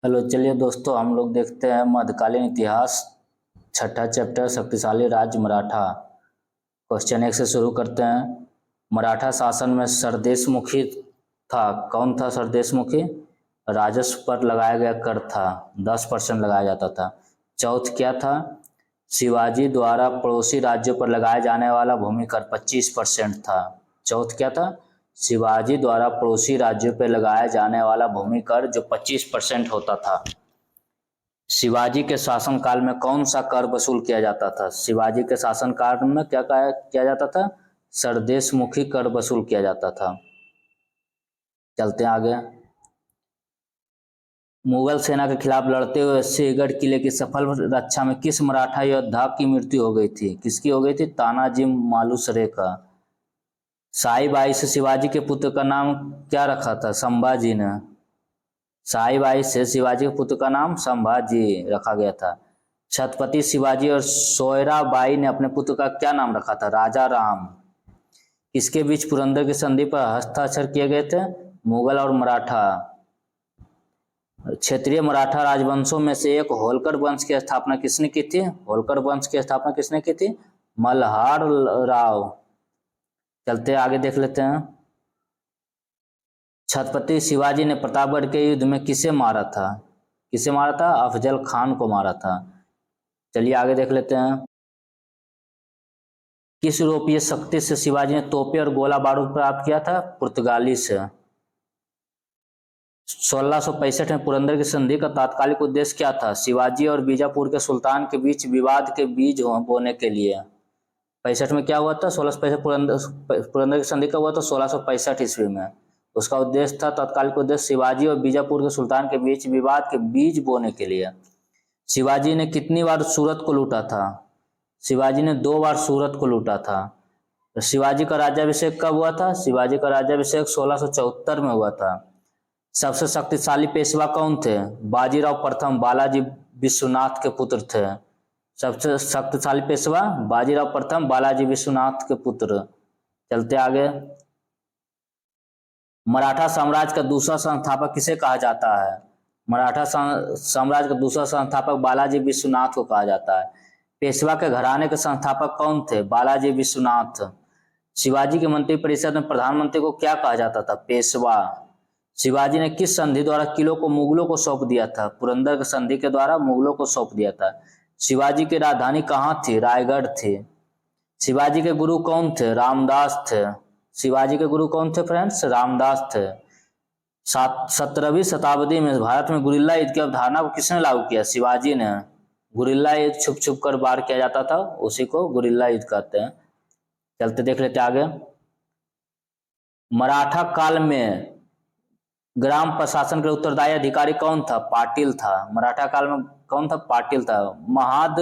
Hello, चलिए दोस्तों, हम लोग देखते हैं मध्यकालीन इतिहास, छठा चैप्टर शक्तिशाली राज्य मराठा। क्वेश्चन 1 से शुरू करते हैं। मराठा शासन में सरदेशमुखी था। कौन था सरदेशमुखी? राजस्व पर लगाया गया कर था, 10% लगाया जाता था। चौथ क्या था? शिवाजी द्वारा पड़ोसी राज्यों पर लगाया जाने वाला भूमि कर 25% था। चौथ क्या था? शिवाजी द्वारा पड़ोसी राज्यों पर लगाया जाने वाला भूमि कर जो 25% होता था। शिवाजी के शासनकाल में कौन सा कर वसूल किया जाता था? शिवाजी के शासनकाल में क्या किया जाता था? सरदेशमुखी कर वसूल किया जाता था। चलते हैं आगे। मुगल सेना के खिलाफ लड़ते हुए सिंहगढ़ किले की सफल रक्षा में किस मराठा योद्धा की मृत्यु हो गई थी? किसकी हो गई थी? तानाजी मालुसरे का। साईबाई से शिवाजी के पुत्र का नाम क्या रखा था संभाजी ने? साईबाई से शिवाजी के पुत्र का नाम संभाजी रखा गया था। छत्रपति शिवाजी और सोयराबाई ने अपने पुत्र का क्या नाम रखा था? राजा राम। किसके बीच पुरंदर की संधि पर हस्ताक्षर किए गए थे? मुगल और मराठा। क्षेत्रीय मराठा राजवंशों में से एक होलकर वंश की स्थापना किसने की थी? होलकर वंश की स्थापना किसने की थी? मल्हार राव। चलते आगे देख लेते हैं। छत्रपति शिवाजी ने प्रतापगढ़ के युद्ध में किसे मारा था? किसे मारा था? अफजल खान को मारा था। चलिए आगे देख लेते हैं। किस यूरोपीय शक्ति से शिवाजी ने तोपे और गोला बारूद प्राप्त किया था? पुर्तगाली से। 1665 में पुरंदर की संधि का तात्कालिक उद्देश्य क्या था? शिवाजी और बीजापुर के सुल्तान के बीच विवाद के बीज बोने के लिए। 65 में क्या हुआ था? 1665 पुरंदर की संधि का हुआ था 1665 ईस्वी में। उसका उद्देश्य था, तात्कालिक उद्देश्य शिवाजी और बीजापुर के सुल्तान के बीच विवाद के बीज बोने के लिए। शिवाजी ने कितनी बार सूरत को लूटा था? शिवाजी ने 2 बार सूरत को लूटा था। शिवाजी का राज्याभिषेक कब हुआ था? शिवाजी का राज्याभिषेक 1674 में हुआ था। सबसे शक्तिशाली पेशवा कौन थे? बाजीराव प्रथम बालाजी विश्वनाथ के पुत्र थे। सबसे शक्तिशाली पेशवा बाजीराव प्रथम बालाजी विश्वनाथ के पुत्र। चलते आगे। मराठा साम्राज्य का दूसरा संस्थापक किसे कहा जाता है? मराठा साम्राज्य का दूसरा संस्थापक बालाजी विश्वनाथ को कहा जाता है। पेशवा के घराने के संस्थापक कौन थे? बालाजी विश्वनाथ। शिवाजी के मंत्रिपरिषद में प्रधानमंत्री को क्या कहा जाता था? पेशवा। शिवाजी ने किस संधि द्वारा किलों को मुगलों को सौंप दिया था? पुरंदर की संधि के द्वारा मुगलों को सौंप दिया था। शिवाजी की राजधानी कहाँ थी? रायगढ़ थी। शिवाजी के गुरु कौन थे? रामदास थे। शिवाजी के गुरु कौन थे फ्रेंड्स? रामदास थे। 17वीं शताब्दी में भारत में गुरिल्ला युद्ध की अवधारणा को किसने लागू किया? शिवाजी ने। गुरिल्ला युद्ध छुप छुप कर वार किया जाता था, उसी को गुरिल्ला युद्ध कहते हैं। चलते देख लेते आगे। मराठा काल में ग्राम प्रशासन के उत्तरदायी अधिकारी कौन था? पाटिल था। मराठा काल में कौन था? पाटिल था। महाद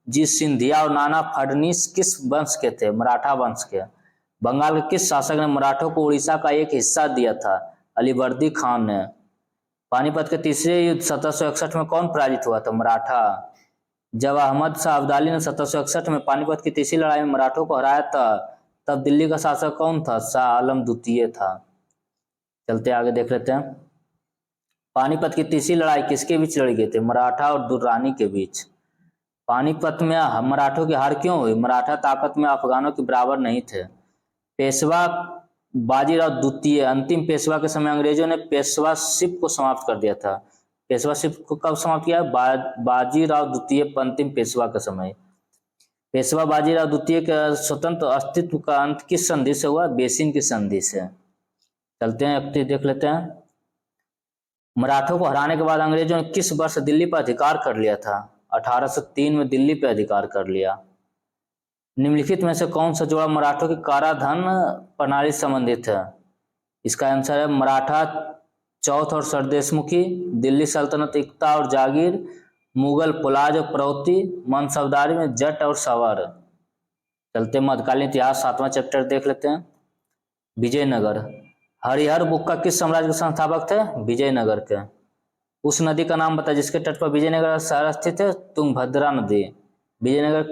जी सिंधिया और नाना फडनीस किस वंश के थे? मराठा वंश के। बंगाल के किस शासक ने मराठों को उड़ीसा का एक हिस्सा दिया था? अलीवर्दी खान ने। पानीपत के तीसरे युद्ध 1761 में कौन पराजित हुआ था? मराठा। जब अहमद शाह अब्दाली ने 1761 में पानीपत की तीसरी लड़ाई में मराठों को हराया था, तब दिल्ली का शासक कौन था? शाह आलम द्वितीय था। चलते आगे देख लेते हैं। पानीपत की तीसरी लड़ाई किसके बीच लड़ी गई थी? मराठा और दुर्रानी के बीच। पानीपत में मराठों की हार क्यों हुई? मराठा ताकत में अफगानों के बराबर नहीं थे। पेशवा बाजीराव द्वितीय अंतिम पेशवा के समय अंग्रेजों ने पेशवाशिप को समाप्त कर दिया था। पेशवाशिप को कब समाप्त किया? बाजीराव द्वितीय अंतिम पेशवा के समय। पेशवा बाजीराव द्वितीय के स्वतंत्र अस्तित्व का अंत किस संधि से हुआ? बेसिन की संधि से। चलते हैं, अब देख लेते हैं। मराठों को हराने के बाद अंग्रेजों ने किस वर्ष दिल्ली पर अधिकार कर लिया था? 1803 में दिल्ली पर अधिकार कर लिया। निम्नलिखित में से कौन सा जोड़ा मराठों की काराधन प्रणाली संबंधित है? इसका आंसर है मराठा चौथ और सरदेशमुखी, दिल्ली सल्तनत एकता और जागीर, मुगल पुलाज और प्रवृत्ति, मनसबदारी में जट और सवर। चलते मध्यकालीन इतिहास 7वां चैप्टर देख लेते हैं। विजयनगर। हरिहर बुक्का किस साम्राज्य के संस्थापक थे? विजयनगर के। उस नदी का नाम बता जिसके तट पर विजयनगर शहर स्थित है? तुंगभद्रा नदी। विजयनगर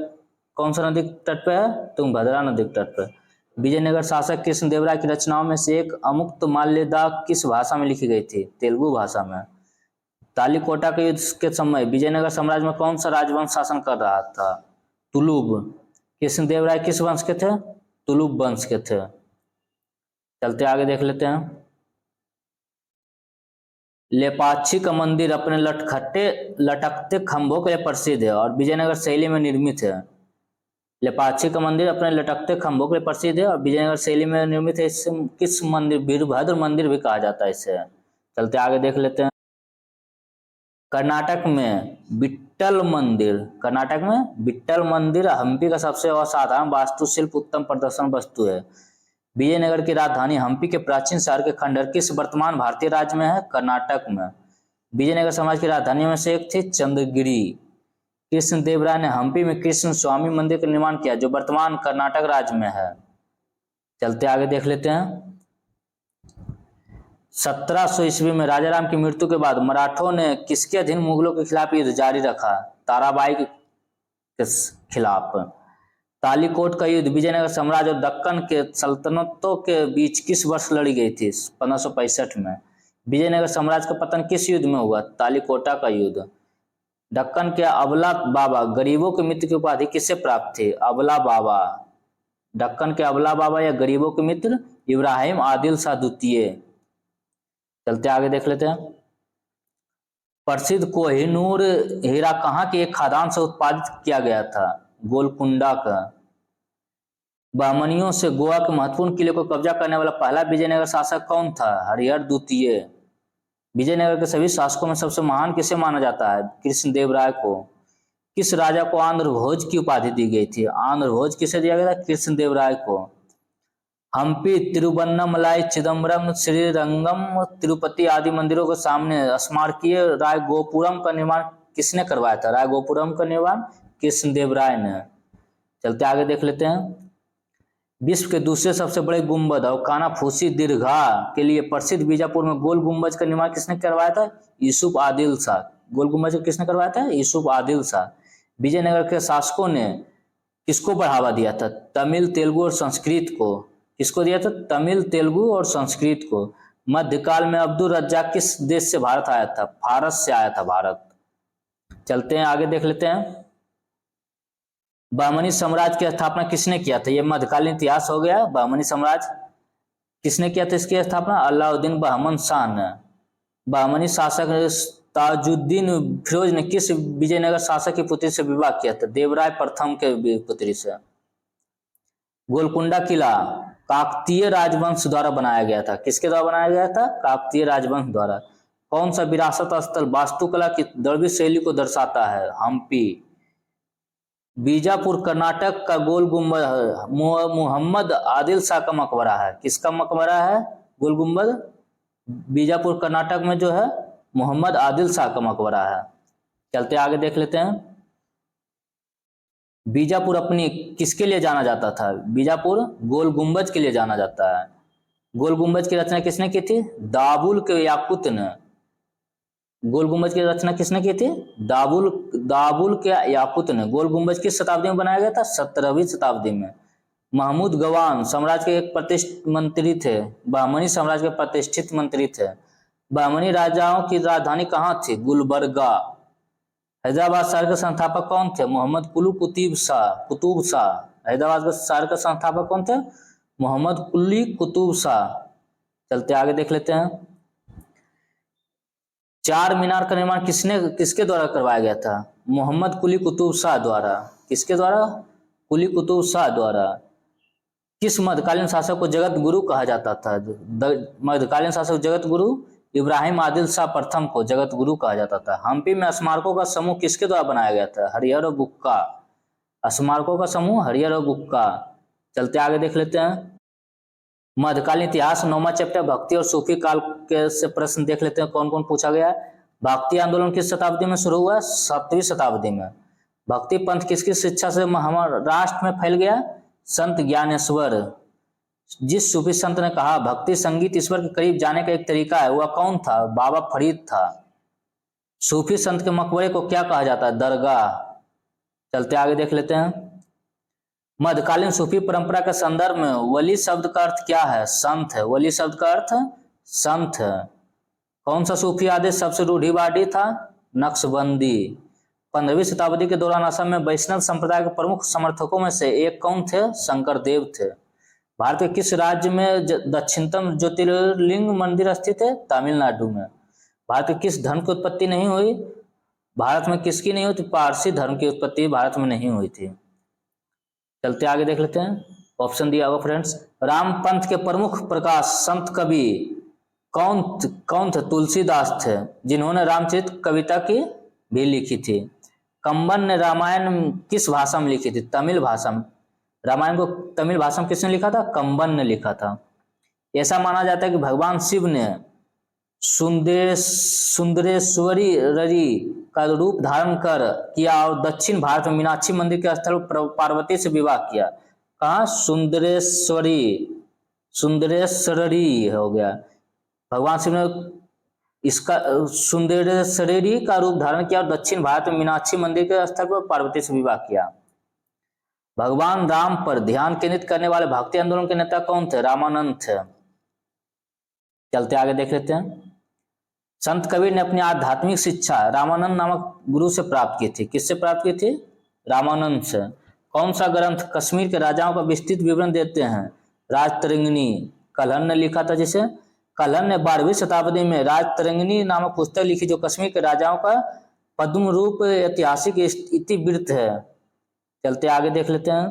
कौन सा नदी तट पे है? तुंगभद्रा नदी के तट पर। विजयनगर शासक कृष्णदेवराय की रचनाओं में से एक अमुक्त माल्यदा किस भाषा में लिखी गई थी? तेलुगु भाषा में। तालीकोटा के युद्ध के समय विजयनगर साम्राज्य में कौन सा राजवंश शासन कर रहा था? तुलुब। कृष्णदेवराय किस वंश के थे? तुलुब वंश के थे। चलते आगे देख लेते हैं। लेपाक्षी का मंदिर अपने लटकते खंभों के लिए प्रसिद्ध है और विजयनगर शैली में निर्मित है। लेपाक्षी का मंदिर अपने लटकते खंभों के लिए प्रसिद्ध है और विजयनगर शैली में निर्मित है। इसे किस मंदिर, वीरभद्र मंदिर भी कहा जाता है इसे। चलते आगे देख लेते हैं। कर्नाटक में विट्ठल मंदिर हम्पी का सबसे असाधारण वास्तुशिल्प उत्तम प्रदर्शन वस्तु है। विजयनगर की राजधानी हम्पी के प्राचीन शहर के खंडहर किस वर्तमान भारतीय राज्य में है? कर्नाटक में। विजयनगर समाज की राजधानी में से एक थी चंद्रगिरी। कृष्णदेवराय ने हम्पी में कृष्ण स्वामी मंदिर का निर्माण किया जो वर्तमान कर्नाटक राज्य में है। चलते आगे देख लेते हैं। 1700 ईस्वी में राजाराम की मृत्यु के बाद मराठों ने किसके अधीन मुगलों के खिलाफ युद्ध जारी रखा? ताराबाई के खिलाफ। तालीकोट का युद्ध विजयनगर साम्राज्य और दक्कन के सल्तनतों के बीच किस वर्ष लड़ी गई थी? 1565 में। विजयनगर साम्राज्य का पतन किस युद्ध में हुआ? तालीकोटा का युद्ध। दक्कन के अबला बाबा गरीबों के मित्र की उपाधि किससे प्राप्त थी? अबला बाबा। दक्कन के अबला बाबा या गरीबों के मित्र इब्राहिम आदिल शाह द्वितीय। चलते आगे देख लेते हैं। प्रसिद्ध कोहिनूर हीरा कहाँ के एक खदान से उत्पादित किया गया था? गोलकुंडा का। बहमनियों से गोवा के महत्वपूर्ण किले को कब्जा करने वाला पहला विजयनगर शासक कौन था? हरिहर द्वितीय। विजयनगर के सभी शासकों में सबसे महान किसे माना जाता है? कृष्णदेवराय को। किस राजा को आंध्र भोज की उपाधि दी गई थी? आंध्र भोज किसे दिया गया था? कृष्णदेवराय को। हम्पी, तिरुवन्नमलाई, चिदम्बरम, श्रीरंगम, तिरुपति आदि मंदिरों के सामने स्मारकीय रायगोपुरम का निर्माण किसने करवाया था? रायगोपुरम का निर्माण कृष्णदेवराय ने। चलते आगे देख लेते हैं। विश्व के दूसरे सबसे बड़े गुंबद औकाना-फूसी दीर्घा के लिए प्रसिद्ध बीजापुर में गोल गुंबज का निर्माण किसने करवाया था? यूसुफ आदिल शाह। गोल गुंबज को किसने करवाया था? यूसुफ आदिल शाह। विजयनगर के शासकों ने किसको बढ़ावा दिया था? तमिल, तेलुगु और संस्कृत को। किसको दिया था? तमिल, तेलुगु और संस्कृत को। मध्यकाल में अब्दुल रज्जाक किस देश से भारत आया था? फारस से आया था भारत। चलते हैं आगे देख लेते हैं। बहमनी साम्राज्य की स्थापना किसने किया था? यह मध्यकालीन इतिहास हो गया। बहमनी साम्राज्य किसने किया था? इसकी स्थापना अलाउद्दीन बहमन शाह ने। बहमनी शासक ताजुद्दीन फिरोज ने किस विजयनगर शासक की पुत्री से विवाह किया था? देवराय प्रथम के पुत्री से। गोलकुंडा किला काकतीय राजवंश द्वारा बनाया गया था। किसके द्वारा बनाया गया था? काकतीय राजवंश द्वारा। कौन सा विरासत स्थल वास्तुकला की द्रविड़ शैली को दर्शाता है? हम्पी। बीजापुर कर्नाटक का गोल गुंबद मोहम्मद आदिल शाह का मकबरा है। किसका मकबरा है? गोल गुंबद बीजापुर कर्नाटक में जो है मोहम्मद आदिल शाह का मकबरा है। चलते आगे देख लेते हैं। बीजापुर अपनी किसके लिए जाना जाता था? बीजापुर गोल गुंबज के लिए जाना जाता है। गोल गुंबज की रचना किसने की थी? दाबुल के याकुत ने। गोल गुंबज की रचना किसने की थी? दाबुल के याकुत ने। गोल गुंबज किस शताब्दी में बनाया गया था? 17वीं शताब्दी में। महमूद गवान साम्राज्य के एक प्रतिष्ठित मंत्री थे। बहमनी साम्राज्य के प्रतिष्ठित मंत्री थे। बहमनी राजाओं की राजधानी कहाँ थी? गुलबर्गा। हैदराबाद शहर के संस्थापक कौन थे? मोहम्मद कुतुब शाह। हैदराबाद के शहर के संस्थापक कौन थे? मोहम्मद कुली कुतुब शाह। चलते आगे देख लेते हैं। चार मीनार का निर्माण किसके द्वारा करवाया गया था? मोहम्मद कुली कुतुब शाह द्वारा। किसके द्वारा? कुली कुतुब शाह द्वारा। किस मध्यकालीन शासक को जगत गुरु कहा जाता था? मध्यकालीन शासक जगत गुरु इब्राहिम आदिल शाह प्रथम को जगत गुरु कहा जाता था। हम्पी में स्मारकों का समूह किसके द्वारा बनाया गया था? हरिहर और बुक्का। स्मारकों का समूह हरिहर और बुक्का। चलते आगे देख लेते हैं। मध्यकालीन इतिहास 9वां चैप्टर भक्ति और सूफी काल के से प्रश्न देख लेते हैं। कौन कौन पूछा गया? भक्ति आंदोलन किस शताब्दी में शुरू हुआ? 7वीं शताब्दी में। भक्ति पंथ किसकी शिक्षा से महाराष्ट्र में फैल गया? संत ज्ञानेश्वर। जिस सूफी संत ने कहा भक्ति संगीत ईश्वर के करीब जाने का एक तरीका है, वह कौन था? बाबा फरीद था। सूफी संत के मकबरे को क्या कहा जाता है? दरगाह। चलते आगे देख लेते हैं। मध्यकालीन सूफी परंपरा के संदर्भ में वली शब्द का अर्थ क्या है? संत है। वली शब्द का अर्थ संत है। कौन सा सूफी आदेश सबसे रूढ़िवादी था? नक्शबंदी। 15वीं शताब्दी के दौरान असम में वैष्णव संप्रदाय के प्रमुख समर्थकों में से एक कौन थे? शंकरदेव थे। भारत के किस राज्य में दक्षिणतम ज्योतिर्लिंग मंदिर स्थित है? तमिलनाडु में। भारत के किस धर्म की उत्पत्ति नहीं हुई? भारत में किसकी नहीं हुई थी? पारसी धर्म की उत्पत्ति भारत में नहीं हुई थी। चलते आगे देख लेते हैं। ऑप्शन दिया होगा फ्रेंड्स। रामपंथ के प्रमुख प्रकाश संत कवि कौन थे? तुलसीदास थे, जिन्होंने रामचरित कविता की भी लिखी थी। कंबन ने रामायण किस भाषा में लिखी थी? तमिल भाषा में। रामायण को तमिल भाषा में किसने लिखा था? कंबन ने लिखा था। ऐसा माना जाता है कि भगवान शिव ने सुंदरेश्वरी का रूप धारण कर किया और दक्षिण भारत में मीनाक्षी मंदिर के स्थल पर पार्वती से विवाह किया। कहा? सुंदरेश्वरी हो गया। भगवान शिव ने इसका सुंदरेश्वरी का रूप धारण किया और दक्षिण भारत में मीनाक्षी मंदिर के स्थल पर पार्वती से विवाह किया। भगवान राम पर ध्यान केंद्रित करने वाले भक्ति आंदोलन के नेता कौन थे? रामानंद थे। चलते आगे देख लेते हैं। संत कबीर ने अपनी आध्यात्मिक शिक्षा रामानंद नामक गुरु से प्राप्त की थी। किससे प्राप्त की थी? रामानंद से। कौन सा ग्रंथ कश्मीर के राजाओं का विस्तृत विवरण देते हैं? राजतरंगिणी। कल्हण ने लिखा था जिसे। कल्हण ने 12वीं शताब्दी में राजतरंगिणी नामक पुस्तक लिखी, जो कश्मीर के राजाओं का पद्म रूप ऐतिहासिक इतिवृत्त है। चलते आगे देख लेते हैं।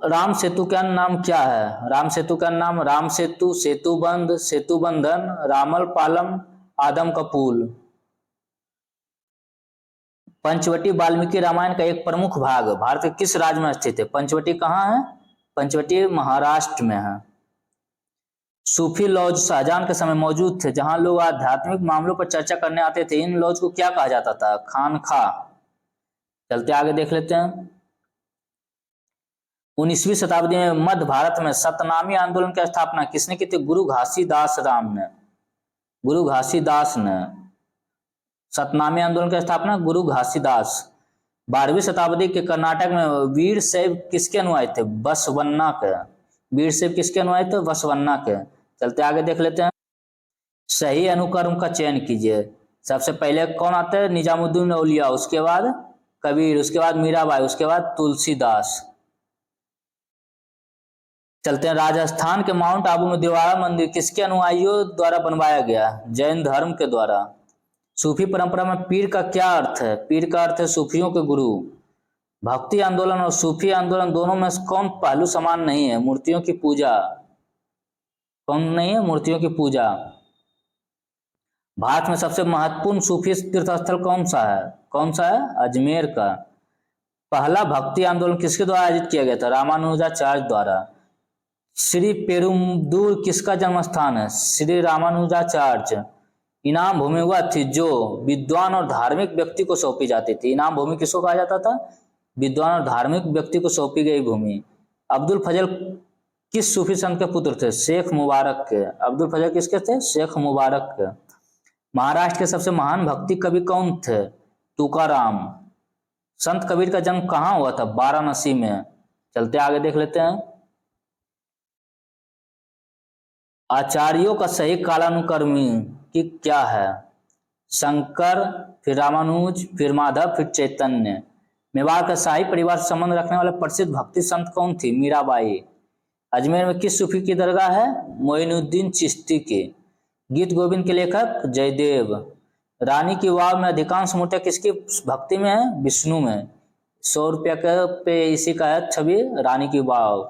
राम सेतु का नाम क्या है? राम सेतु का नाम राम सेतु, सेतुबंध, सेतुबंधन, रामल पालम, आदम का पुल। पंचवटी वाल्मीकि रामायण का एक प्रमुख भाग भारत के किस राज्य में स्थित है? पंचवटी कहाँ है? पंचवटी महाराष्ट्र में है। सूफी लॉज शाहजहां के समय मौजूद थे, जहां लोग आध्यात्मिक मामलों पर चर्चा करने आते थे। इन लॉज को क्या कहा जाता था? खानखा। चलते आगे देख लेते हैं। 19वीं शताब्दी में मध्य भारत में सतनामी आंदोलन की स्थापना किसने की थी? गुरु घासीदास राम ने। गुरु घासीदास ने सतनामी आंदोलन की स्थापना गुरु घासीदास। 12वीं शताब्दी के कर्नाटक में वीर शैव किसके अनुयायी थे? बसवन्ना के। वीर शैव किसके अनुयायी थे? बसवन्ना के। चलते आगे देख लेते हैं। सही अनुक्रम का चयन कीजिए। सबसे पहले कौन आते हैं? निजामुद्दीन औलिया, उसके बाद कबीर, उसके बाद मीराबाई, उसके बाद तुलसीदास। चलते हैं। राजस्थान के माउंट आबू में दिवारा मंदिर किसके अनुयायियों द्वारा बनवाया गया? जैन धर्म के द्वारा। सूफी परंपरा में पीर का क्या अर्थ है? पीर का अर्थ है सूफियों के गुरु। भक्ति आंदोलन और सूफी आंदोलन दोनों में कौन पहलू समान नहीं है? मूर्तियों की पूजा। कौन नहीं है? मूर्तियों की पूजा। भारत में सबसे महत्वपूर्ण सूफी तीर्थ स्थल कौन सा है? कौन सा है? अजमेर का। पहला भक्ति आंदोलन किसके द्वारा आयोजित किया गया था? रामानुजाचार्य द्वारा। श्री पेरुम्बदूर किसका जन्म स्थान है? श्री रामानुजाचार्य। इनाम भूमि वह थी जो विद्वान और धार्मिक व्यक्ति को सौंपी जाती थी। इनाम भूमि किसको कहा जाता था? विद्वान और धार्मिक व्यक्ति को सौंपी गई भूमि। अब्दुल फजल किस सूफी संत के पुत्र थे? शेख मुबारक के। अब्दुल फजल किसके थे? शेख मुबारक के। महाराष्ट्र के सबसे महान भक्ति कवि कौन थे? तुकाराम। संत कबीर का जन्म कहाँ हुआ था? वाराणसी में। चलते आगे देख लेते हैं। आचार्यों का सही कालानुक्रमी की क्या है? शंकर, फिर रामानुज, फिर माधव, फिर चैतन्य। मेवाड़ का शाही परिवार से संबंध रखने वाले प्रसिद्ध भक्ति संत कौन थी? मीराबाई। अजमेर में किस सूफी की दरगाह है? मोइनुद्दीन चिश्ती की। गीत गोविंद के लेखक जयदेव। रानी की वाव में अधिकांश मूर्तियां किसकी भक्ति में है? विष्णु में। 100 रुपया के पे इसी का है छवि, रानी की वाव।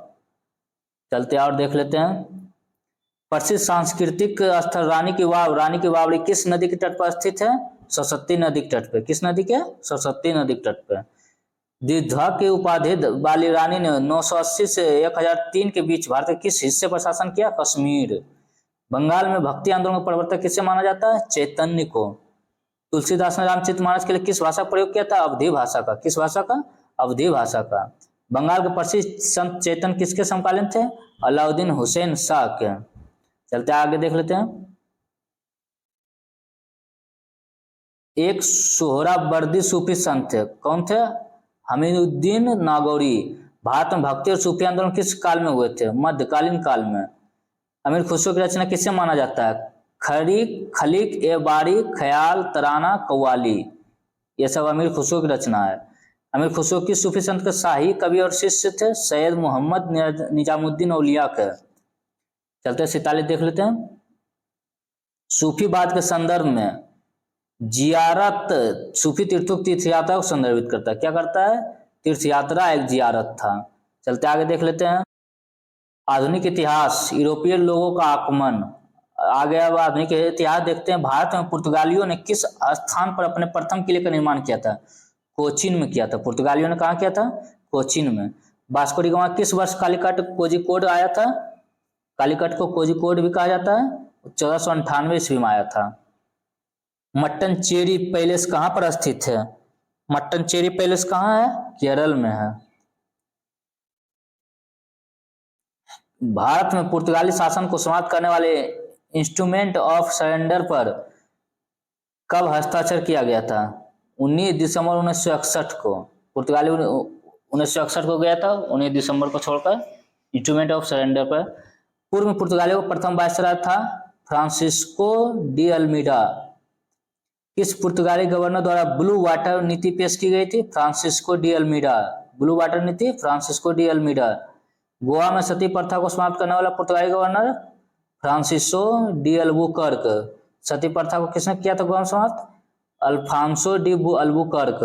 चलते और देख लेते हैं। प्रसिद्ध सांस्कृतिक स्थल रानी की वाव। रानी की वावड़ी किस नदी के तट पर स्थित है? सरस्वती नदी के तट पे। किस नदी के? सरस्वती नदी के तट पे। द्विधा की उपाधि वाली रानी ने 980 से 1003 के बीच भारत के किस हिस्से पर शासन किया? कश्मीर। बंगाल में भक्ति आंदोलन का प्रवर्तक किसे माना जाता है? चैतन्य को। तुलसीदास ने रामचरितमानस के लिए किस भाषा का प्रयोग किया था? अवधी भाषा का। किस भाषा का? अवधी भाषा का। बंगाल के प्रसिद्ध संत चैतन्य किसके समकालीन थे? अलाउद्दीन हुसैन शाह के। चलते आगे देख लेते हैं। एक सोहरावर्दी सूफी संत थे, कौन थे? हमीदुद्दीन नागौरी। भारत में भक्ति और सूफी आंदोलन किस काल में हुए थे? मध्यकालीन काल में। अमीर खुसरो की रचना किससे माना जाता है? खलीक ए बारी, ख्याल, तराना, कव्वाली, ये सब अमीर खुसरो की रचना है। अमीर खुसरो की सूफी संत के शाही कवि और शिष्य थे सैयद मोहम्मद निजामुद्दीन औलिया के। चलते 47 देख लेते हैं। सूफीवाद के संदर्भ में जियारत सूफी तीर्थों की तीर्थ यात्रा को संदर्भित करता है। क्या करता है? तीर्थ यात्रा एक जियारत था। चलते आगे देख लेते हैं। आधुनिक इतिहास, यूरोपीय लोगों का आगमन। आगे अब आधुनिक इतिहास देखते हैं। भारत में पुर्तगालियों ने किस स्थान पर अपने प्रथम किले का निर्माण किया था? कोचीन में किया था। पुर्तगालियों ने कहाँ किया था? कोचीन में। वास्को डी गामा किस वर्ष कालीकट कोझिकोड आया था? कालीकट को कोझिकोड भी कहा जाता है। 1498 ईस्वी में आया था। मट्टनचेरी पैलेस कहाँ पर स्थित है? मट्टनचेरी पैलेस कहाँ है? केरल में है। भारत में पुर्तगाली शासन को समाप्त करने वाले इंस्ट्रूमेंट ऑफ सरेंडर पर कब हस्ताक्षर किया गया था? 19 दिसंबर 1961 को। पुर्तगाली 1961 को गया था, 19 दिसंबर को छोड़कर। इंस्ट्रूमेंट ऑफ सरेंडर पर। पूर्व में पुर्तगालियों का प्रथम वायसराय था फ्रांसिस्को डी अल्मीडा। किस पुर्तगाली गवर्नर द्वारा ब्लू वाटर नीति पेश की गई थी? Francisco de Almeida. Blue water नीति फ्रांसिस्को डी अल्मीडा। गोवा में सती प्रथा को समाप्त करने वाला पुर्तगाली governor Francisco de Albuquerque. Sati प्रथा को किसने किया था गोवा में समाप्त? Alfonso de Albuquerque.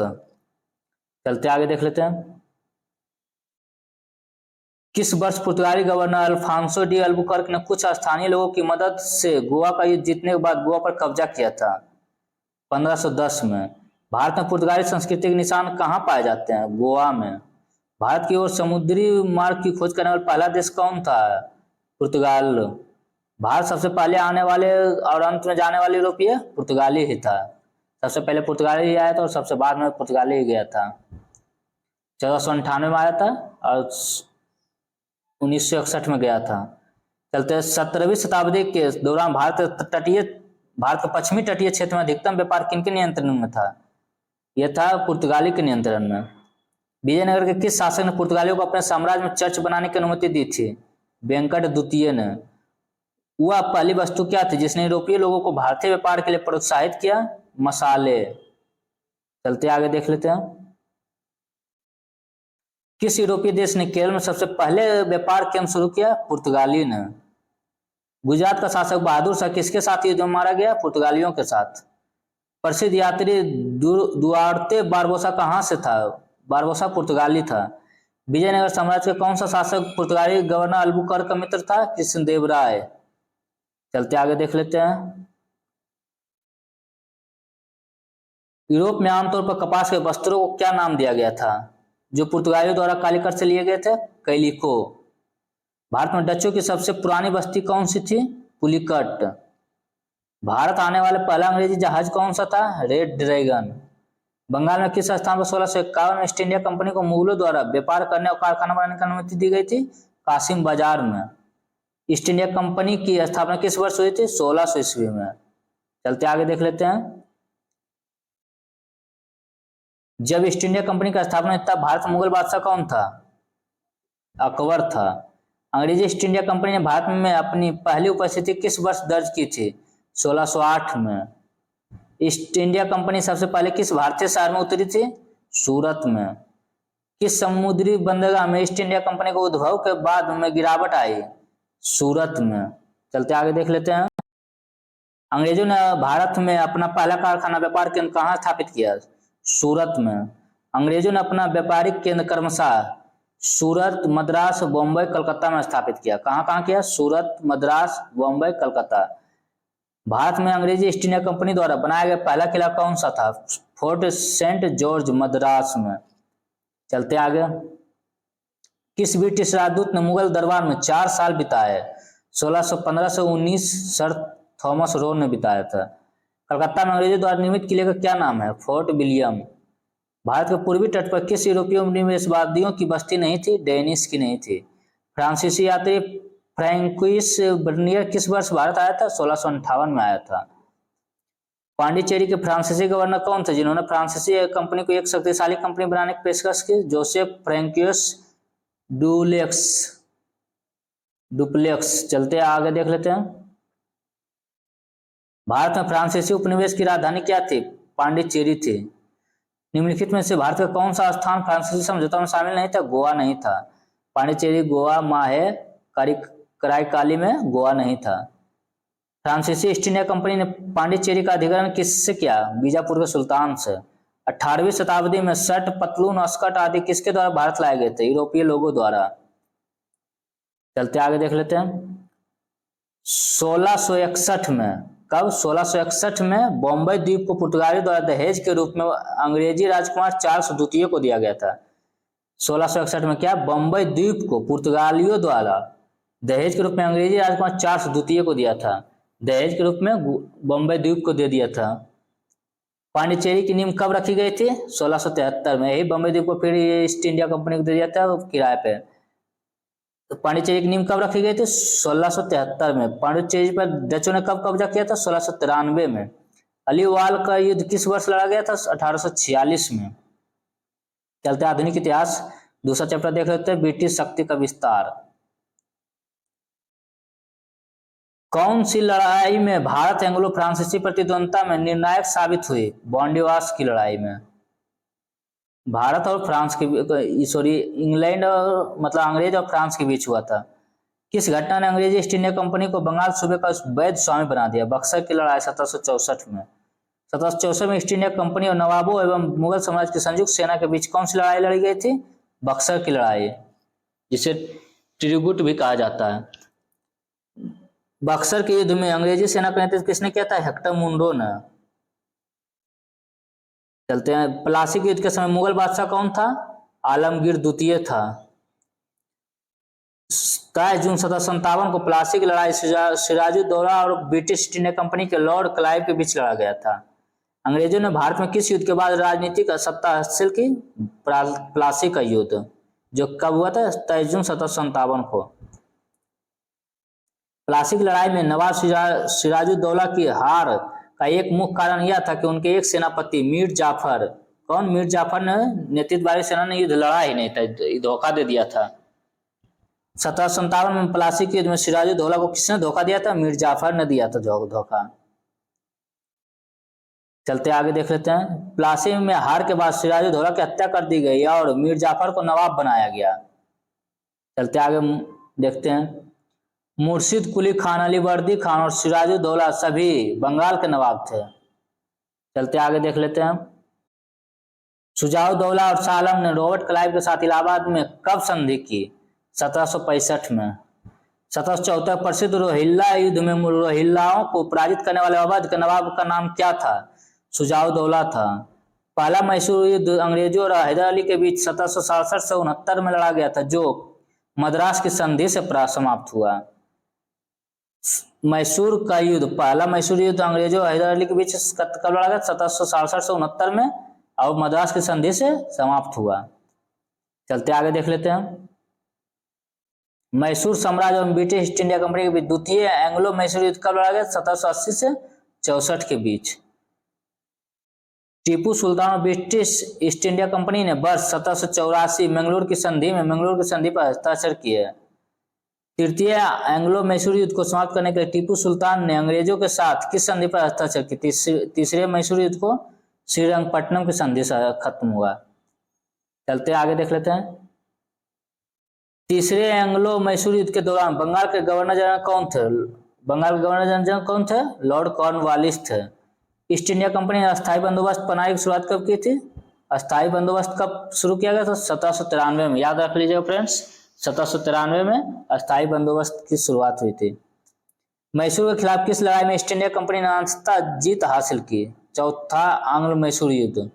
चलते आगे देख लेते हैं। किस वर्ष पुर्तगाली गवर्नर अल्फांसो डी अल्बुकर्क ने कुछ स्थानीय लोगों की मदद से गोवा का युद्ध जीतने के बाद गोवा पर कब्जा किया था? 1510 में। भारत में पुर्तगाली संस्कृति के निशान कहाँ पाए जाते हैं? गोवा में। भारत की ओर समुद्री मार्ग की खोज करने वाला पहला देश कौन था? पुर्तगाल। भारत सबसे पहले आने वाले और अंत में जाने वाले यूरोपीय पुर्तगाली ही था। सबसे पहले पुर्तगाली ही आया था और सबसे बाद में पुर्तगाली ही गया था। 1498 में आया था और 1961 में गया था। चलते 17वीं शताब्दी के दौरान भारत के पश्चिमी तटीय क्षेत्र में अधिकतम व्यापार किनके नियंत्रण में था? यह था पुर्तगाली के नियंत्रण में। विजयनगर के किस शासक ने पुर्तगालियों को अपने साम्राज्य में चर्च बनाने की अनुमति दी थी? वेंकट द्वितीय ने। वह पहली वस्तु क्या थी जिसने यूरोपीय लोगों को भारतीय व्यापार के लिए प्रोत्साहित किया? मसाले। चलते आगे देख लेते हैं। किस यूरोपीय देश ने केरल में सबसे पहले व्यापार केंद्र शुरू किया? पुर्तगाली ने। गुजरात का शासक बहादुर शाह किसके साथ युद्ध में मारा गया? पुर्तगालियों के साथ। प्रसिद्ध यात्री दुआर्ते बारबोसा कहाँ से था? बारबोसा पुर्तगाली था। विजयनगर साम्राज्य के कौन सा शासक पुर्तगाली गवर्नर अल्बुकर्क का मित्र था? कृष्णदेवराय। चलते आगे देख लेते हैं। यूरोप में आमतौर पर कपास के वस्त्रों को क्या नाम दिया गया था जो पुर्तगालियों द्वारा कालीकट से लिए गए थे? कैलिको। भारत में डचों की सबसे पुरानी बस्ती कौन सी थी? पुलिकट। भारत आने वाला पहला अंग्रेजी जहाज कौन सा था? Red dragon. बंगाल में किस स्थान पर 1651 में ईस्ट इंडिया कंपनी को मुगलों द्वारा व्यापार करने और कारखाना बनाने की अनुमति दी गई थी? कासिम बाजार में। ईस्ट इंडिया कंपनी की स्थापना किस वर्ष हुई थी? 1600 ईस्वी में। चलते आगे देख लेते हैं। जब ईस्ट इंडिया कंपनी का स्थापना हुई तब भारत में मुगल बादशाह कौन था? अकबर था। अंग्रेजी ईस्ट इंडिया कंपनी ने भारत में अपनी पहली उपस्थिति किस वर्ष दर्ज की थी? 1608 में। ईस्ट इंडिया कंपनी सबसे पहले किस भारतीय शहर में उतरी थी? सूरत में। किस समुद्री बंदरगाह में ईस्ट इंडिया कंपनी के उद्भव के बाद में गिरावट आई? सूरत में। चलते आगे देख लेते हैं। अंग्रेजों ने भारत में अपना पहला कारखाना व्यापार केंद्र कहाँ स्थापित किया? सूरत में। अंग्रेजों ने अपना व्यापारिक केंद्र क्रमशः सूरत, मद्रास, बॉम्बे, कलकत्ता में स्थापित किया। कहाँ कहाँ किया? सूरत, मद्रास, बॉम्बे, कलकत्ता। भारत में अंग्रेजी ईस्ट इंडिया कंपनी द्वारा बनाया गया पहला किला कौन सा था? फोर्ट सेंट जॉर्ज, मद्रास में। चलते आगे। किस ब्रिटिश राजदूत ने मुगल दरबार में 4 साल बिताए? 1615 से 19 सर थॉमस रो ने बिताया था। कलकत्ता में अंग्रेजों द्वारा निर्मित किले का क्या नाम है? Fort William. भारत के पूर्वी तट पर किस यूरोपीय निवेशवादियों की बस्ती नहीं थी? डेनिस की नहीं थी। फ्रांसीसी यात्री फ्रैंकोइस बर्नियर किस वर्ष भारत आया था? 1658 में आया था। पांडिचेरी के फ्रांसीसी गवर्नर कौन थे जिन्होंने फ्रांसीसी कंपनी को एक शक्तिशाली कंपनी बनाने की पेशकश की? Joseph François duplex. डुप्लेक्स। चलते आगे देख लेते हैं। भारत में फ्रांसीसी उपनिवेश की राजधानी क्या थी? पांडिचेरी थी। निम्नलिखित में से भारत का कौन सा स्थान फ्रांसीसी समझौता में शामिल नहीं था? गोवा नहीं था। पांडिचेरी गोवा माहे कराईकाली में गोवा नहीं था। फ्रांसीसी ईस्ट इंडिया कंपनी ने पांडिचेरी का अधिग्रहण किससे किया? बीजापुर के सुल्तान से। 18वीं शताब्दी में शर्ट, पतलून, स्कर्ट आदि किसके द्वारा भारत लाए गए थे? यूरोपीय लोगों द्वारा। चलते आगे देख लेते हैं। 1661 में, कब? 1661 में बॉम्बे द्वीप को पुर्तगाली द्वारा दहेज के रूप में अंग्रेजी राजकुमार चार्ल्स द्वितीय को दिया गया था। 1661 में क्या? बॉम्बे द्वीप को पुर्तगालियों द्वारा दहेज के रूप में अंग्रेजी राजकुमार चार्ल्स द्वितीय को दिया था। दहेज के रूप में बॉम्बे द्वीप को दे दिया था। पांडिचेरी की नींव कब रखी गई थी? 1673 में। यही बॉम्बे द्वीप को फिर ईस्ट इंडिया कंपनी को दे दिया था किराए पे। तो पांडिचेरी की नींव कब रखी गई थी? 1673 में। पांडिचेरी पर डचों ने कब कब्जा किया था? 1693 में। अलीवाल का युद्ध किस वर्ष लड़ा गया था? 1846 में। चलते आधुनिक इतिहास, दूसरा चैप्टर देख लेते हैं, ब्रिटिश शक्ति का विस्तार। कौन सी लड़ाई में भारत एंग्लो फ्रांसीसी प्रतिद्वंदता में निर्णायक साबित हुई? बॉन्डिवास की लड़ाई में। भारत और फ्रांस के, सॉरी, इंग्लैंड और मतलब अंग्रेज और फ्रांस के बीच हुआ था। किस घटना ने अंग्रेजी ईस्ट इंडिया कंपनी को बंगाल सूबे का वैध स्वामी बना दिया? बक्सर की लड़ाई 1764 में। 1764 में ईस्ट इंडिया कंपनी और नवाबों एवं मुगल साम्राज्य की संयुक्त सेना के बीच कौन सी लड़ाई लड़ी गई थी? बक्सर की लड़ाई, जिसे ट्रिब्यूट भी कहा जाता है। बक्सर के युद्ध में अंग्रेजी सेना का नेतृत्व किसने किया था? हेक्टर मुंडो ने। चलते हैं, प्लासी के युद्ध के समय मुगल बादशाह कौन था? आलमगीर द्वितीय था। 27 जून 1757 को प्लासी की लड़ाई सिराजुद्दौला और ब्रिटिश ईस्ट इंडिया कंपनी के लॉर्ड क्लाइव के बीच लड़ा गया था। अंग्रेजों ने भारत में किस युद्ध के बाद राजनीतिक सत्ता हासिल की? प्लासी का युद्ध, जो कब हुआ था? 27 जून 1757 को। प्लासी की लड़ाई में नवाब सिराजुद्दौला की हार का एक मुख्य कारण यह था कि उनके एक सेनापति मीर जाफर, कौन? मीर जाफर ने नेतृत्व वाली सेना ने युद्ध लड़ा ही नहीं था, धोखा दे दिया था। 1757 में प्लासी के युद्ध में सिराजुद्दौला को किसने धोखा दिया था? मीर जाफर ने दिया था धोखा। चलते आगे देख लेते हैं। प्लासी में हार के बाद सिराजुद्दौला की हत्या कर दी गई और मीर जाफर को नवाब बनाया गया। चलते आगे देखते हैं। मुर्शिद कुली खान, अलीवर्दी खान और सिराजुद्दौला सभी बंगाल के नवाब थे। चलते आगे देख लेते हैं। शुजाउद्दौला और शाह आलम ने रॉबर्ट क्लाइव के साथ इलाहाबाद में कब संधि की? 1765 में। 1774 प्रसिद्ध रोहिल्ला युद्ध में रोहिल्लाओं को पराजित करने वाले अवध के नवाब का नाम क्या था? शुजाउद्दौला था। पहला मैसूर युद्ध अंग्रेजों और हैदर अली के बीच 1767 से 69 में लड़ा गया था, जो मद्रास की संधि से समाप्त हुआ। मैसूर का युद्ध, पहला मैसूर युद्ध अंग्रेजों और हैदर अली के बीच कब लड़ा गया? 1767 से 69 में, और मद्रास की संधि से समाप्त हुआ। चलते आगे देख लेते हैं। मैसूर साम्राज्य और ब्रिटिश ईस्ट इंडिया कंपनी के बीच द्वितीय एंग्लो मैसूर युद्ध कब लड़ा गया? 1780 से 64 के बीच। टीपू सुल्तान और ब्रिटिश ईस्ट इंडिया कंपनी ने वर्ष 1784 मंगलोर की संधि पर हस्ताक्षर किए। तृतीय एंग्लो मैसूर युद्ध को समाप्त करने के लिए टीपू सुल्तान ने अंग्रेजों के साथ किस संधि पर हस्ताक्षर की? तीसरे मैसूर युद्ध को श्रीरंगपट्टनम की संधि से खत्म हुआ। चलते आगे देख लेते हैं। तीसरे एंग्लो मैसूर युद्ध के दौरान बंगाल के गवर्नर जनरल कौन थे? बंगाल के गवर्नर जनरल कौन थे? लॉर्ड कॉर्नवालिस थे। ईस्ट इंडिया कंपनी ने अस्थायी बंदोबस्त प्रणाली की शुरुआत कब की थी? अस्थायी बंदोबस्त कब शुरू किया गया था? 1793 में। याद रख लीजिएगा फ्रेंड्स, 1793 में अस्थायी बंदोबस्त की शुरुआत हुई थी। मैसूर के खिलाफ किस लड़ाई में ईस्ट इंडिया कंपनी ने अंततः जीत हासिल की? चौथा आंग्ल मैसूर युद्ध।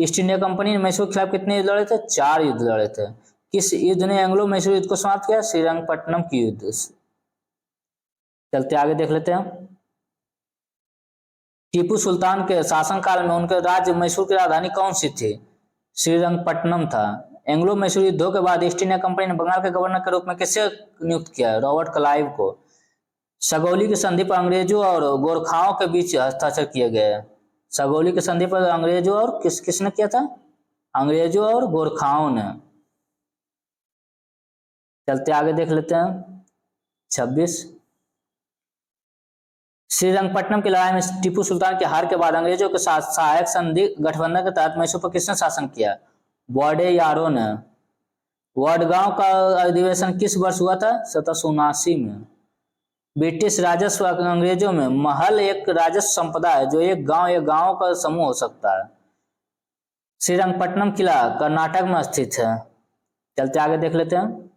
ईस्ट इंडिया कंपनी ने मैसूर के खिलाफ कितने युद्ध लड़े थे? 4 युद्ध लड़े थे। किस युद्ध ने एंग्लो मैसूर युद्ध को समाप्त किया? श्रीरंगपट्टनम की युद्ध। चलते आगे देख लेते हैं। टीपू सुल्तान के शासनकाल में उनके राज्य मैसूर की राजधानी कौन सी थी? श्रीरंगपट्टनम था। एंग्लो मैसूर युद्धों के बाद ईस्ट इंडिया कंपनी ने बंगाल के गवर्नर के रूप में किसे नियुक्त किया? रॉबर्ट क्लाइव को। सगौली की संधि पर अंग्रेजों और गोरखाओं के बीच हस्ताक्षर किए गए। सगौली की संधि पर अंग्रेजों और किसने किया था? अंग्रेजों और गोरखाओं ने। चलते आगे देख लेते हैं। 26। श्रीरंगपट्टनम की लड़ाई में टीपू सुल्तान की हार के बाद अंग्रेजों के साथ सहायक संधि गठबंधन के तहत मैसूर पर किसने शासन किया? वोडेयारों ने। वडगांव का अधिवेशन किस वर्ष हुआ था? 1779 में। ब्रिटिश राजस्व अंग्रेजों में महल एक राजस्व संपदा है जो एक गांव का समूह हो सकता है। श्रीरंगपट्टनम किला कर्नाटक में स्थित है। चलते आगे देख लेते हैं।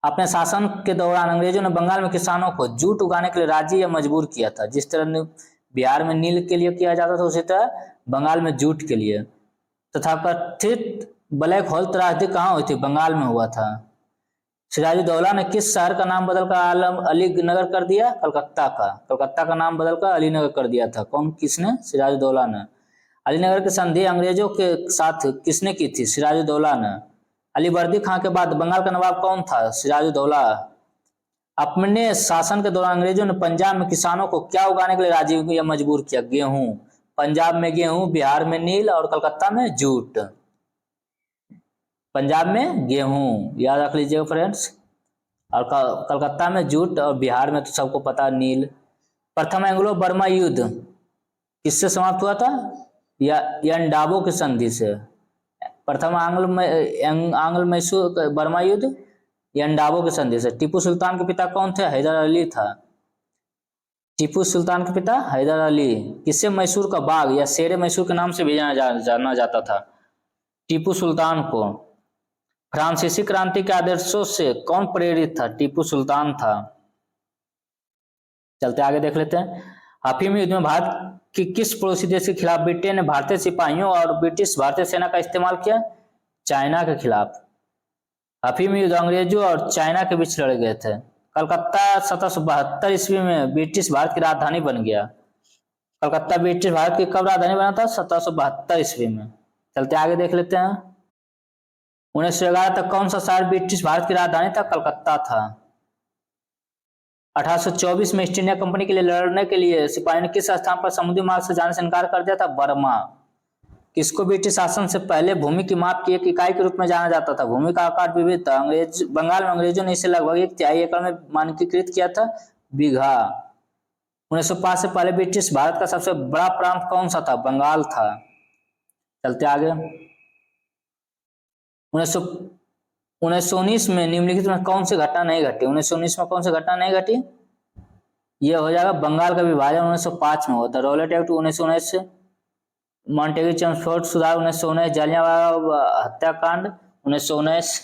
अपने शासन के दौरान अंग्रेजों ने बंगाल में किसानों को जूट उगाने के लिए राजी या मजबूर किया था। जिस तरह बिहार में नील के लिए किया जाता था उसी तरह बंगाल में जूट के लिए। तथाकथित ब्लैक होल त्रासदी कहाँ हुई थी? बंगाल में हुआ था। सिराजुद्दौला ने किस शहर का नाम बदलकर अली नगर कर दिया? कलकत्ता का नाम बदलकर अली नगर कर दिया था। कौन? किसने? सिराजुद्दौला ने। अलीनगर की संधि अंग्रेजों के साथ किसने की थी? सिराजुद्दौला ने। अलीवर्दी खां के बाद बंगाल का नवाब कौन था? सिराजुद्दौला। अपने शासन के दौरान अंग्रेजों ने पंजाब में किसानों को क्या उगाने के लिए राजी या मजबूर किया? गेहूं। पंजाब में गेहूं, बिहार में नील और कलकत्ता में जूट। पंजाब में गेहूं, याद रख लीजिएगा फ्रेंड्स, और कलकत्ता में जूट, और बिहार में तो सबको पता नील। प्रथम एंग्लो बर्मा युद्ध किससे समाप्त हुआ था? या यंडाबो की संधि से। प्रथम आंग्ल मैसूर बर्मा युद्ध यंडाबो की संधि से। टीपू सुल्तान के पिता कौन थे? हैदर अली था। टीपू सुल्तान के पिता हैदर अली। किससे मैसूर का बाग या शेर मैसूर के नाम से भी जाना जाता था? टीपू सुल्तान को। फ्रांसीसी क्रांति के आदर्शों से कौन प्रेरित था? टीपू सुल्तान था। चलते आगे देख लेते हैं। अफीम युद्ध में भारत कि किस पड़ोसी देश के खिलाफ ब्रिटेन ने भारतीय सिपाहियों और ब्रिटिश भारतीय सेना का इस्तेमाल किया? चाइना के खिलाफ। अफीम युद्ध अंग्रेजों और चाइना के बीच लड़े गए थे। कलकत्ता 1772 ईस्वी में ब्रिटिश भारत की राजधानी बन गया। कलकत्ता ब्रिटिश भारत की कब राजधानी बना था? 1772 ईस्वी में। चलते आगे देख लेते हैं। 1911 तक कौन सा शहर ब्रिटिश भारत की राजधानी था? कलकत्ता था। 1824 में ईस्ट इंडिया कंपनी के लिए लड़ने के लिए सिपाहियों ने किस स्थान पर समुद्री मार्ग से जाने से इनकार कर दिया था? बर्मा। किसको ब्रिटिश शासन से पहले भूमि की माप की एक इकाई के रूप में जाना जाता था? भूमि का आकार विविध था। बंगाल में अंग्रेजों ने इसे लगभग 1/3 एकड़ में मानकीकृत किया था, बीघा। 1905 से पहले ब्रिटिश भारत का सबसे बड़ा प्रांत कौन सा था? बंगाल था। चलते आगे। 1919 में निम्नलिखित में कौन सी घटना नहीं घटी? 1919 में कौन सी घटना नहीं घटी? ये हो जाएगा बंगाल का विभाजन 1905 में होता है। रॉलेट एक्ट 1919, मॉन्टेग्यू चेम्सफोर्ड सुधार 1919, जलियांवाला हत्याकांड 1919।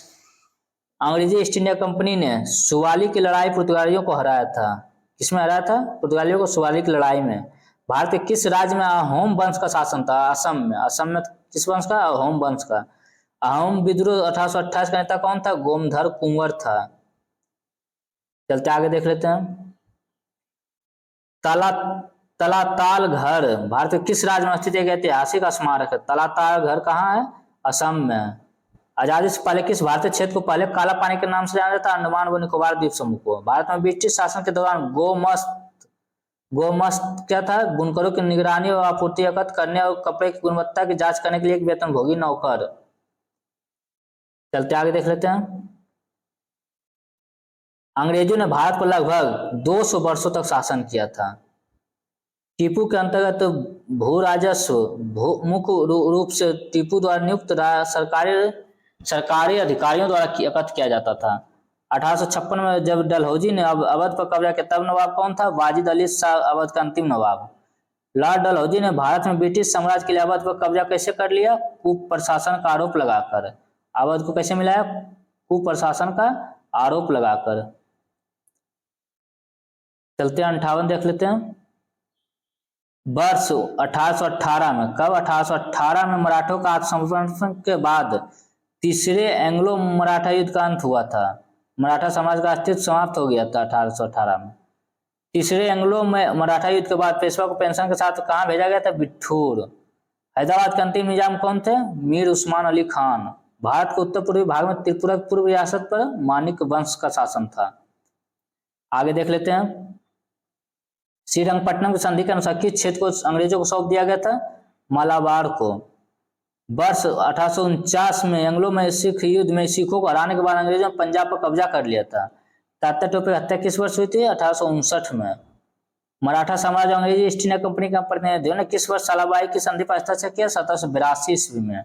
अंग्रेजी ईस्ट इंडिया कंपनी ने सुवाली की लड़ाई पुर्तगालियों को हराया था। किसमें हराया था? पुर्तगालियों को सुवाली की लड़ाई में। भारत के किस राज्य में अहोम वंश का शासन था? असम में। असम में किस वंश का? अहोम वंश का। अहोम विद्रोह 1828 का नेता कौन था? गोमधर कुंवर था। चलते आगे देख लेते हैं। तलाताल घर भारत के किस राज्य में स्थित एक ऐतिहासिक स्मारक है? तलाताल घर कहाँ है? असम में। आजादी से पहले किस भारतीय क्षेत्र को पहले काला पानी के नाम से जाना जाता? अंडमान व निकोबार द्वीप समूह को। भारत में ब्रिटिश शासन के दौरान गोमस्त क्या था? बुनकरों की निगरानी और आपूर्ति एकत्र करने और कपड़े की गुणवत्ता की जांच करने के लिए एक वेतनभोगी नौकर। चलते आगे देख लेते हैं। अंग्रेजों ने भारत पर लगभग 200 वर्षों तक शासन किया था। टीपू के अंतर्गत भू राजस्व मुख्य रूप से टीपू द्वारा नियुक्त सरकारी अधिकारियों द्वारा एकत्र किया जाता था। 1856 में जब डलहौजी ने अवध पर कब्जा किया तब नवाब कौन था? वाजिद अली शाह, अवध का अंतिम नवाब। लॉर्ड डलहौजी ने भारत में ब्रिटिश साम्राज्य के लिए अवध पर कब्जा कैसे कर लिया? कुप्रशासन का आरोप लगाकर। अवध को कैसे मिलाया? कुप्रशासन का आरोप लगाकर। चलते 58 देख लेते हैं। वर्ष 1818 में, कब? 1818 में मराठों का आत्मसमर्पण के बाद तीसरे एंग्लो मराठा युद्ध का अंत हुआ था। मराठा समाज का अस्तित्व समाप्त हो गया था 1818 में। तीसरे एंग्लो मराठा युद्ध के बाद पेशवा को पेंशन के साथ कहाँ भेजा गया था? बिठूर। हैदराबाद के अंतिम निजाम कौन थे? मीर उस्मान अली खान। भारत के उत्तर पूर्वी भाग में त्रिपुरा की पूर्व रियासत पर मानिक वंश का शासन था। आगे देख लेते हैं। श्रीरंगपट्टनम की संधि के अनुसार किस क्षेत्र को अंग्रेजों को सौंप दिया गया था? मालाबार को। वर्ष 1849 में एंग्लो में सिख युद्ध में सिखों को हराने के बाद अंग्रेजों ने पंजाब पर कब्जा कर लिया था। तात्या टोपे की हत्या किस वर्ष हुई थी? 1859 में। मराठा साम्राज्य अंग्रेजी ईस्ट इंडिया कंपनी का प्रतिनिधित्व ने किस वर्ष सालाबाई की संधि पर हस्ताक्षर किया? 1782 ईस्वी में।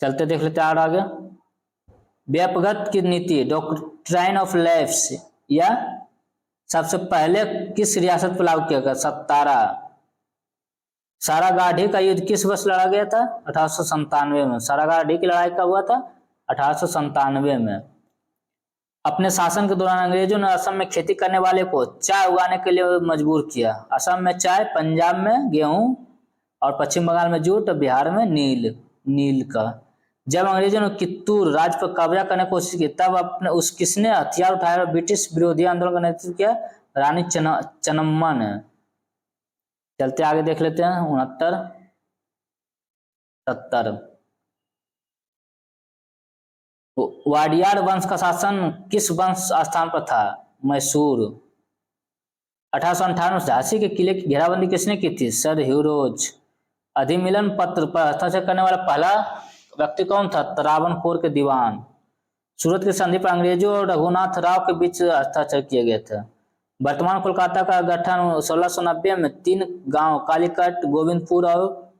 चलते देख लेते हैं आगे। व्यापगत की नीति डॉक्ट्राइन ऑफ लैप्स या सबसे पहले किस रियासत पर लागू किया गया? सतारा। सारागाढ़ी का युद्ध किस वर्ष लड़ा गया था? 1897 में। सारागाढ़ी की लड़ाई कब हुआ था? 1897 में। अपने शासन के दौरान अंग्रेजों ने असम में खेती करने वाले को चाय उगाने के लिए मजबूर किया। असम में चाय, पंजाब में गेहूं और पश्चिम बंगाल में जूट और बिहार में नील का। जब अंग्रेजों ने कित्तूर राज्य पर कब्जा करने की कोशिश की तब किसने हथियार उठाया और ब्रिटिश विरोधी आंदोलन का नेतृत्व किया? रानी चन्नम्मा ने। चलते आगे देख लेते हैं। 69, 70। वाडियार वंश का शासन किस वंश स्थान पर था? मैसूर। 1858 में झांसी के किले की घेराबंदी किसने की थी? Sir Hugh Rose. अधिमिलन पत्र पर हस्ताक्षर करने वाला पहला व्यक्ति कौन था? त्रावणकोर के दीवान। सूरत की संधि पर अंग्रेजों और रघुनाथ राव के बीच हस्ताक्षर किया गया था। वर्तमान कोलकाता का गठन 1690 में 3 गांव कालीकट, गोविंदपुर और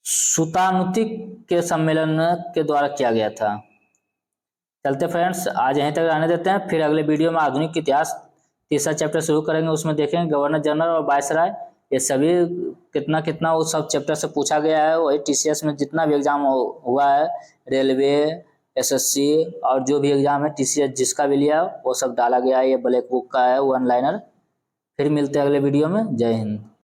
सुतानुती के सम्मेलन के द्वारा किया गया था। चलते फ्रेंड्स, आज यहीं तक रहने देते हैं। फिर अगले वीडियो में आधुनिक इतिहास तीसरा चैप्टर शुरू करेंगे। उसमें देखेंगे गवर्नर जनरल और वायसराय, ये सभी कितना कितना उस सब चैप्टर से पूछा गया है। वही टीसीएस में जितना भी एग्जाम हुआ है, रेलवे, एसएससी और जो भी एग्जाम है टीसीएस जिसका भी लिया वो सब डाला गया है। ये ब्लैक बुक का है, 1 लाइनर। फिर मिलते हैं अगले वीडियो में। जय हिंद।